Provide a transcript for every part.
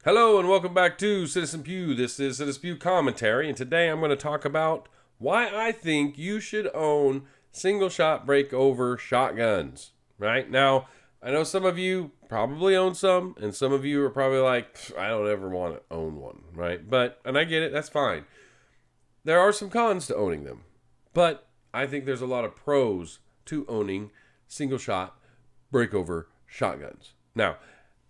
Hello and welcome back to Citizen Pew. This is Citizen Pew Commentary, and today I'm going to talk about why I think you should own single shot breakover shotguns. Right now, I know some of you probably own some, and some of you are probably like, I don't ever want to own one, right? And I get it, that's fine. There are some cons to owning them, but I think there's a lot of pros to owning single shot breakover shotguns. Now,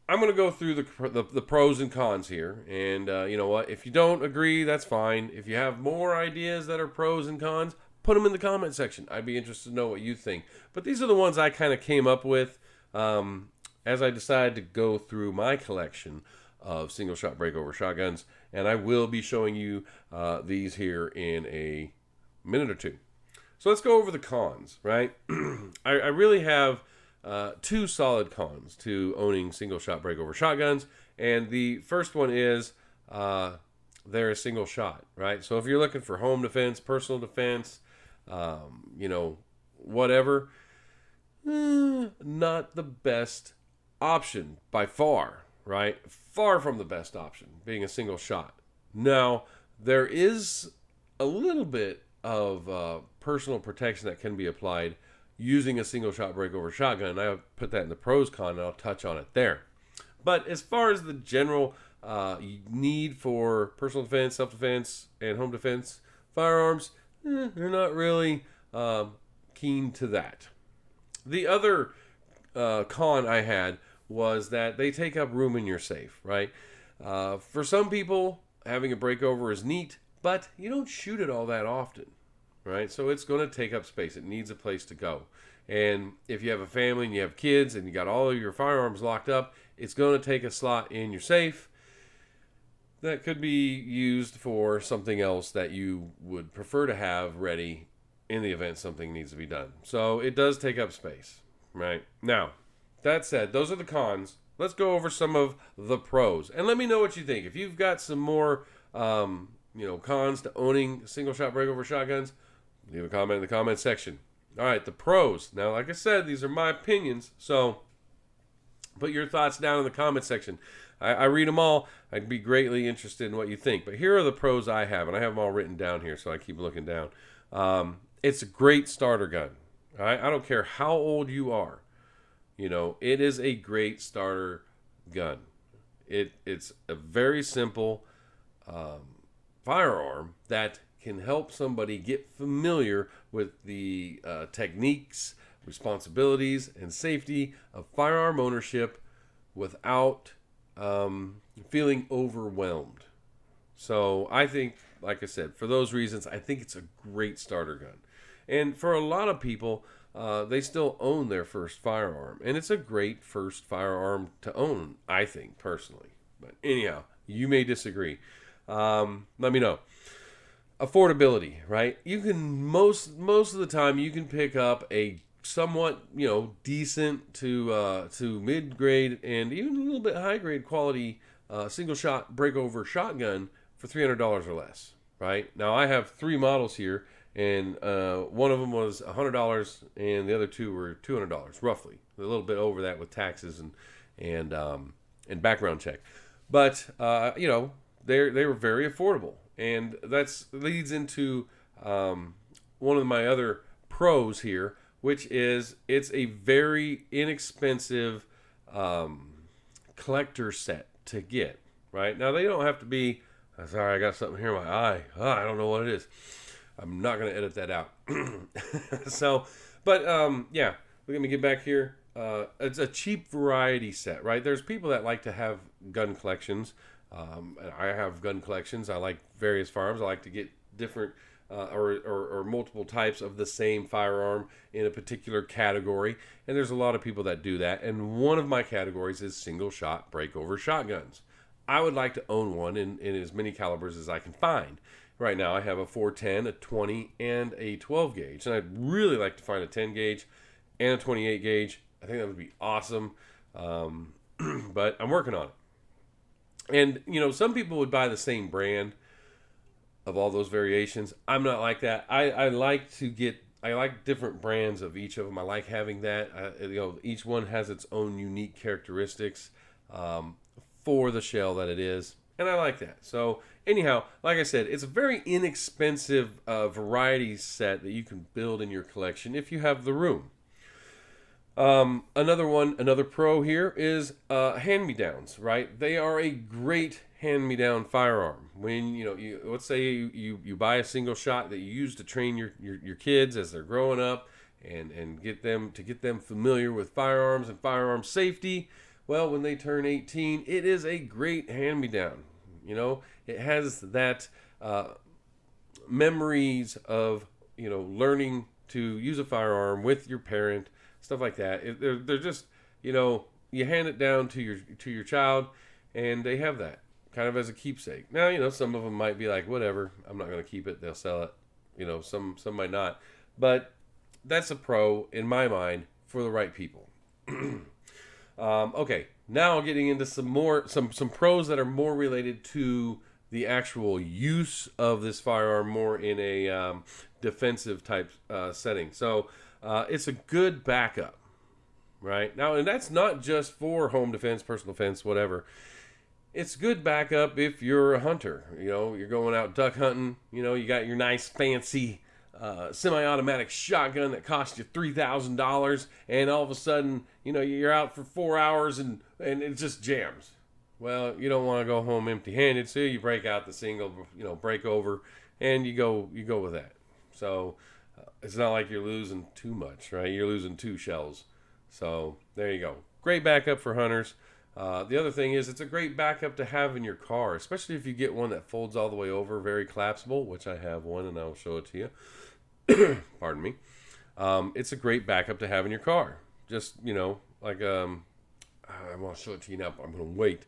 I'm going to go through the pros and cons here. And you know what? If you don't agree, that's fine. If you have more ideas that are pros and cons, put them in the comment section. I'd be interested to know what you think. But these are the ones I kind of came up with as I decided to go through my collection of single shot breakover shotguns. And I will be showing you these here in a minute or two. So let's go over the cons, right? I really have two solid cons to owning single shot breakover shotguns. And the first one is they're a single shot, right? So if you're looking for home defense, personal defense, whatever, not the best option by far, right? Far from the best option, being a single shot. Now, there is a little bit of personal protection that can be applied using a single shot breakover shotgun. And I'll put that in the pros con and I'll touch on it there. But as far as the general need for personal defense, self-defense, and home defense firearms, they're not really keen to that. The other con I had was that they take up room in your safe, right? For some people, having a breakover is neat, but you don't shoot it all that often, right? So it's going to take up space. It needs a place to go. And if you have a family and you have kids and you got all of your firearms locked up, it's going to take a slot in your safe that could be used for something else that you would prefer to have ready in the event something needs to be done. So it does take up space, right? Now, that said, those are the cons. Let's go over some of the pros. And let me know what you think. If you've got some more cons to owning single shot breakover shotguns, leave a comment in the comment section. All right, the pros. Now, like I said, these are my opinions, so put your thoughts down in the comment section. I read them all. I'd be greatly interested in what you think. But here are the pros I have, and I have them all written down here, so I keep looking down. It's a great starter gun. All right? I don't care how old you are. It is a great starter gun. It's a very simple firearm that can help somebody get familiar with the techniques, responsibilities, and safety of firearm ownership without feeling overwhelmed. So I think, like I said, for those reasons, I think it's a great starter gun. And for a lot of people, they still own their first firearm. And it's a great first firearm to own, I think, personally. But anyhow, you may disagree. Let me know. Affordability, right? You can most of the time you can pick up a somewhat decent to mid grade and even a little bit high grade quality single shot breakover shotgun for $300 or less, right? Now I have three models here, and one of them was $100 and the other two were $200 roughly, a little bit over that with taxes and background check, but they were very affordable. And that leads into one of my other pros here, which is it's a very inexpensive collector set to get, right? Now, they don't have to be, sorry, I got something here in my eye. I don't know what it is. I'm not going to edit that out. Yeah, let me get back here. It's a cheap variety set, right? There's people that like to have gun collections. I have gun collections. I like various firearms. I like to get different or multiple types of the same firearm in a particular category. And there's a lot of people that do that. And one of my categories is single shot breakover shotguns. I would like to own one in as many calibers as I can find. Right now I have a 410, a 20, and a 12 gauge. And I'd really like to find a 10 gauge and a 28 gauge. I think that would be awesome. But I'm working on it. And, some people would buy the same brand of all those variations. I'm not like that. I like different brands of each of them. I like having that. Each one has its own unique characteristics. for the shell that it is. And I like that. So anyhow, like I said, it's a very inexpensive variety set that you can build in your collection if you have the room. Another pro here is hand-me-downs, right? They are a great hand-me-down firearm. When let's say you buy a single shot that you use to train your kids as they're growing up and get them familiar with firearms and firearm safety. Well, when they turn 18, it is a great hand-me-down. It has that memories of learning to use a firearm with your parent, stuff like that. They're just you hand it down to your child, and they have that kind of as a keepsake. Now some of them might be like, whatever, I'm not going to keep it. They'll sell it. Some might not, but that's a pro in my mind for the right people. Okay, now getting into some pros that are more related to the actual use of this firearm, more in a defensive type setting. So it's a good backup, right? Now, and that's not just for home defense, personal defense, whatever. It's good backup if you're a hunter. You're going out duck hunting. You got your nice fancy semi-automatic shotgun that cost you $3,000, and all of a sudden, you're out for 4 hours and it just jams. Well, you don't want to go home empty-handed, so you break out the single, break over, and you go with that. So it's not like you're losing too much, right? You're losing 2 shells. So there you go. Great backup for hunters. The other thing is it's a great backup to have in your car, especially if you get one that folds all the way over, very collapsible, which I have one, and I'll show it to you. Pardon me. It's a great backup to have in your car. Just, like, I want to show it to you now, but I'm going to wait.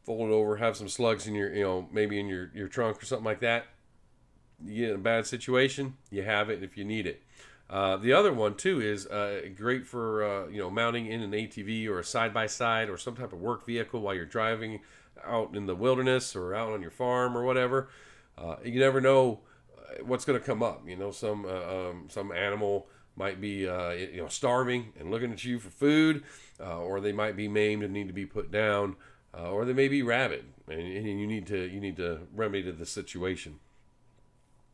Fold it over, have some slugs in your, maybe in your trunk or something like that. You get in a bad situation, you have it if you need it. The other one, too, is great for, mounting in an ATV or a side-by-side or some type of work vehicle while you're driving out in the wilderness or out on your farm or whatever. You never know what's going to come up. Some animal might be starving and looking at you for food, or they might be maimed and need to be put down, or they may be rabid, and you need to remedy the situation.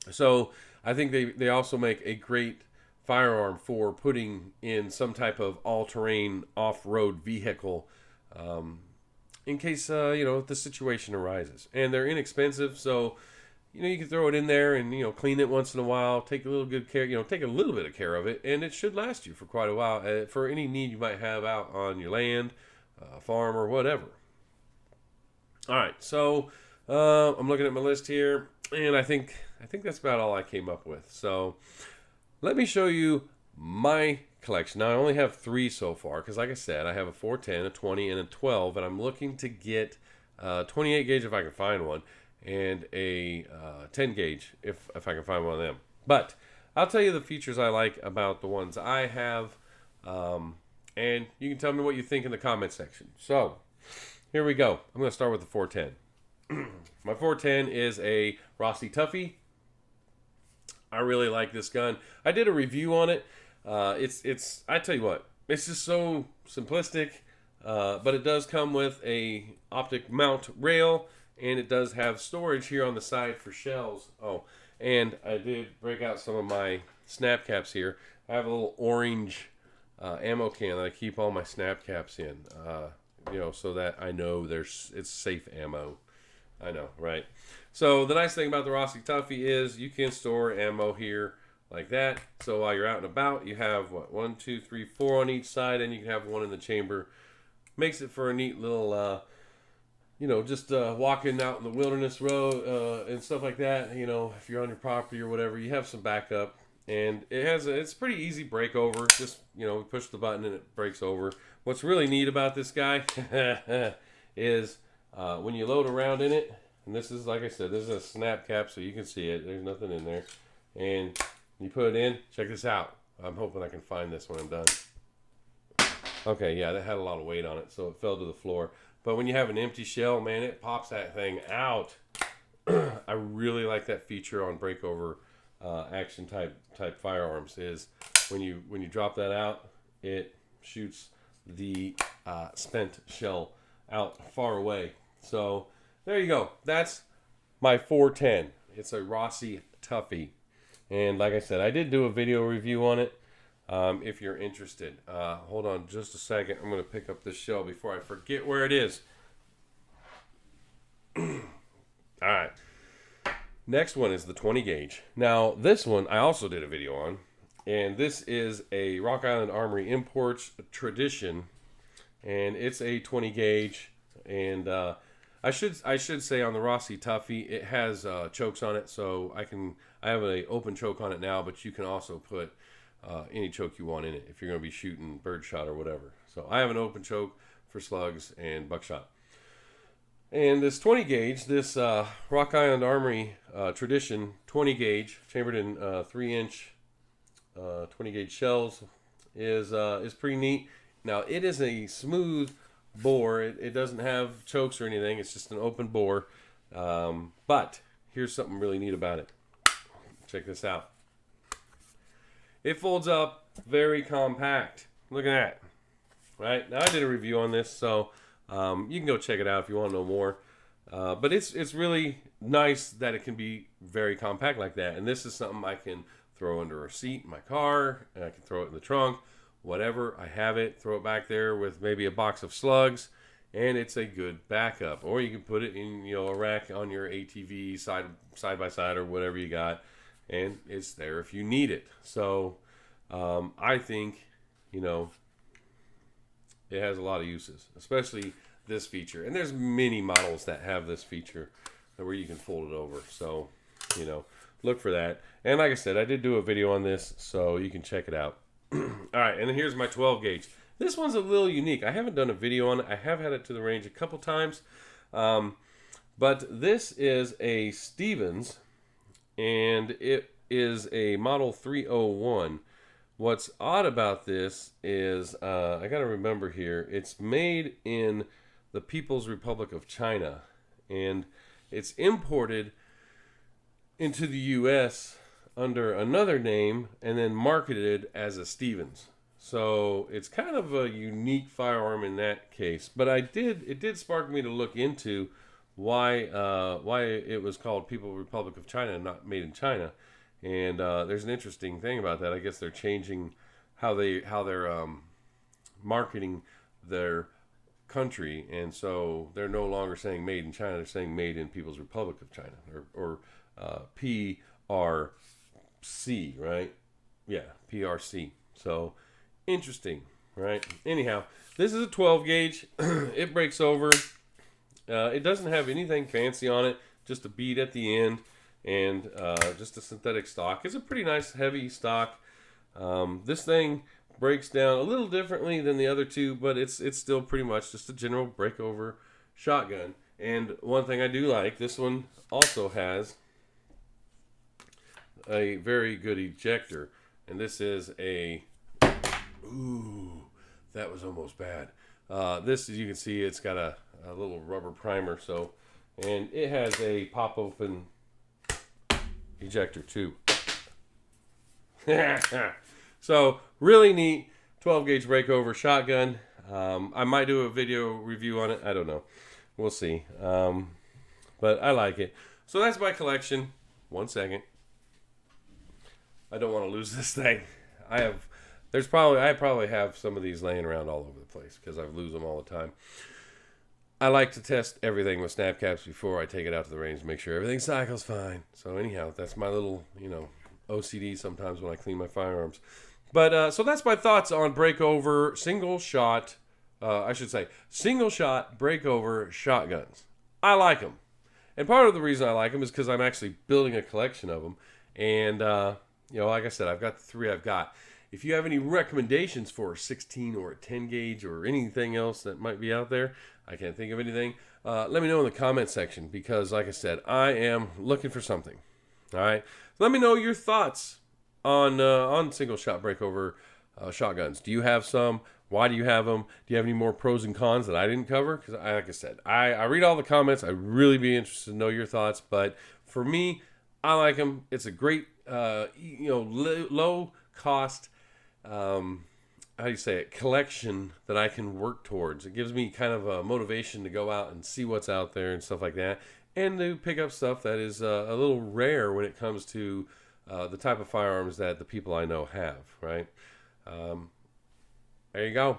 So I think they also make a great firearm for putting in some type of all-terrain off-road vehicle, in case the situation arises. And they're inexpensive, so you can throw it in there and clean it once in a while, take a little good care, take a little bit of care of it, and it should last you for quite a while for any need you might have out on your land, farm, or whatever. All right, so I'm looking at my list here, and I think that's about all I came up with. So let me show you my collection. Now, I only have 3 so far because, like I said, I have a 410, a 20, and a 12, and I'm looking to get 28 gauge if I can find one, and a 10 gauge if I can find one of them. But I'll tell you the features I like about the ones I have, and you can tell me what you think in the comment section. So here we go. I'm going to start with the 410. My 410 is a Rossie Tuffy. I really like this gun. I did a review on it. It's I tell you what, it's just so simplistic, but it does come with a optic mount rail, and it does have storage here on the side for shells. Oh, and I did break out some of my snap caps here. I have a little orange ammo can that I keep all my snap caps in, so that I know it's safe ammo. I know, right? So the nice thing about the Rossie Tuffy is you can store ammo here like that. So while you're out and about, you have 1, 2, 3, 4 on each side, and you can have one in the chamber. Makes it for a neat little, just walking out in the wilderness road and stuff like that. If you're on your property or whatever, you have some backup. And it's pretty easy break over. Just, push the button and it breaks over. What's really neat about this guy is when you load around in it, and this is, like I said, this is a snap cap so you can see it. There's nothing in there. And you put it in. Check this out. I'm hoping I can find this when I'm done. Okay, yeah, that had a lot of weight on it, so it fell to the floor. But when you have an empty shell, man, it pops that thing out. I really like that feature on breakover action type firearms is when you drop that out, it shoots the spent shell out far away. So there you go. That's my 410. It's a Rossie Tuffy. And like I said, I did do a video review on it. If you're interested. Hold on just a second. I'm going to pick up this shell before I forget where it is. All right. Next one is the 20 gauge. Now, this one I also did a video on. And this is a Rock Island Armory Imports Tradition. And it's a 20 gauge. And I should say on the Rossie Tuffy, it has chokes on it. So I have an open choke on it now, but you can also put any choke you want in it if you're going to be shooting birdshot or whatever. So I have an open choke for slugs and buckshot. And this 20 gauge, this Rock Island Armory Tradition 20 gauge, chambered in 3-inch 20 gauge shells, is pretty neat. Now it is a smooth bore. It doesn't have chokes or anything. It's just an open bore. But here's something really neat about it. Check this out. It folds up very compact. Look at that. Right? Now I did a review on this, so you can go check it out if you want to know more. But it's really nice that it can be very compact like that. And this is something I can throw under a seat in my car, and I can throw it in the trunk, whatever. I have it, throw it back there with maybe a box of slugs, and it's a good backup. Or you can put it in, a rack on your ATV side by side or whatever you got, and it's there if you need it. So I think, it has a lot of uses, especially this feature. And there's many models that have this feature where you can fold it over. So, look for that. And like I said, I did do a video on this, so you can check it out. All right, and then here's my 12 gauge. This one's a little unique. I haven't done a video on it. I have had it to the range a couple times. But this is a Stevens, and it is a model 301. What's odd about this is, I got to remember here, it's made in the People's Republic of China, and it's imported into the U.S. under another name and then marketed as a Stevens. So it's kind of a unique firearm in that case. But it did spark me to look into why it was called People's Republic of China and not made in China. And there's an interesting thing about that. I guess they're changing how they're marketing their country, and so they're no longer saying made in China. They're saying made in People's Republic of China, or PRC, right? Yeah, PRC. So interesting, right? Anyhow, this is a 12 gauge. It breaks over. It doesn't have anything fancy on it. Just a bead at the end. And just a synthetic stock. It's a pretty nice heavy stock. This thing breaks down a little differently than the other two, but it's still pretty much just a general breakover shotgun. And one thing I do like, this one also has a very good ejector. And this is a... Ooh, that was almost bad. This, as you can see, it's got a little rubber primer. And it has a pop-open ejector too. So really neat 12 gauge breakover shotgun. I might do a video review on it. I don't know. We'll see. But I like it. So that's my collection. 1 second. I don't want to lose this thing. I probably have some of these laying around all over the place because I lose them all the time. I like to test everything with snap caps before I take it out to the range to make sure everything cycles fine. So anyhow, that's my little, OCD sometimes when I clean my firearms. But so that's my thoughts on breakover single shot breakover shotguns. I like them. And part of the reason I like them is because I'm actually building a collection of them. And, like I said, I've got the 3 I've got. If you have any recommendations for a 16 or a 10 gauge or anything else that might be out there, I can't think of anything, let me know in the comment section because, like I said, I am looking for something. All right? Let me know your thoughts on single shot breakover shotguns. Do you have some? Why do you have them? Do you have any more pros and cons that I didn't cover? Because, like I said, I read all the comments. I'd really be interested to know your thoughts. But for me, I like them. It's a great, low cost how do you say it, collection that I can work towards. It gives me kind of a motivation to go out and see what's out there and stuff like that, and to pick up stuff that is a little rare when it comes to the type of firearms that the people I know have, right? There you go.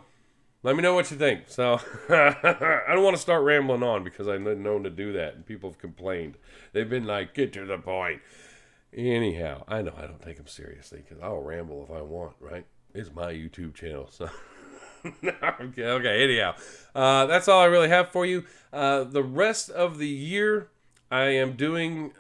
Let me know what you think. So, I don't want to start rambling on because I've been known to do that, and people have complained. They've been like, get to the point. Anyhow, I know I don't take them seriously because I'll ramble if I want, right? It's my YouTube channel, so... okay, anyhow. That's all I really have for you. The rest of the year, I am doing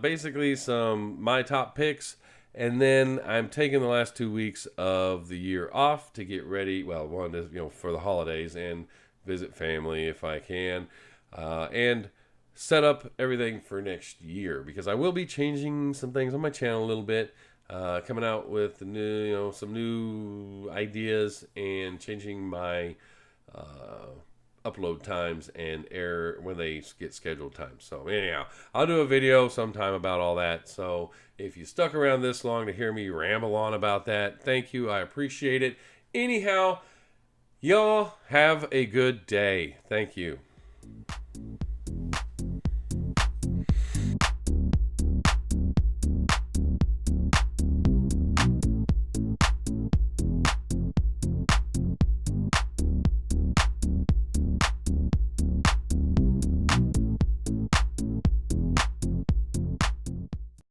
basically some my top picks, and then I'm taking the last 2 weeks of the year off to get ready. Well, one is, for the holidays and visit family if I can, and set up everything for next year, because I will be changing some things on my channel a little bit. Coming out with new, some new ideas, and changing my upload times and air when they get scheduled times. So anyhow, I'll do a video sometime about all that. So if you stuck around this long to hear me ramble on about that, thank you. I appreciate it. Anyhow, y'all have a good day. Thank you.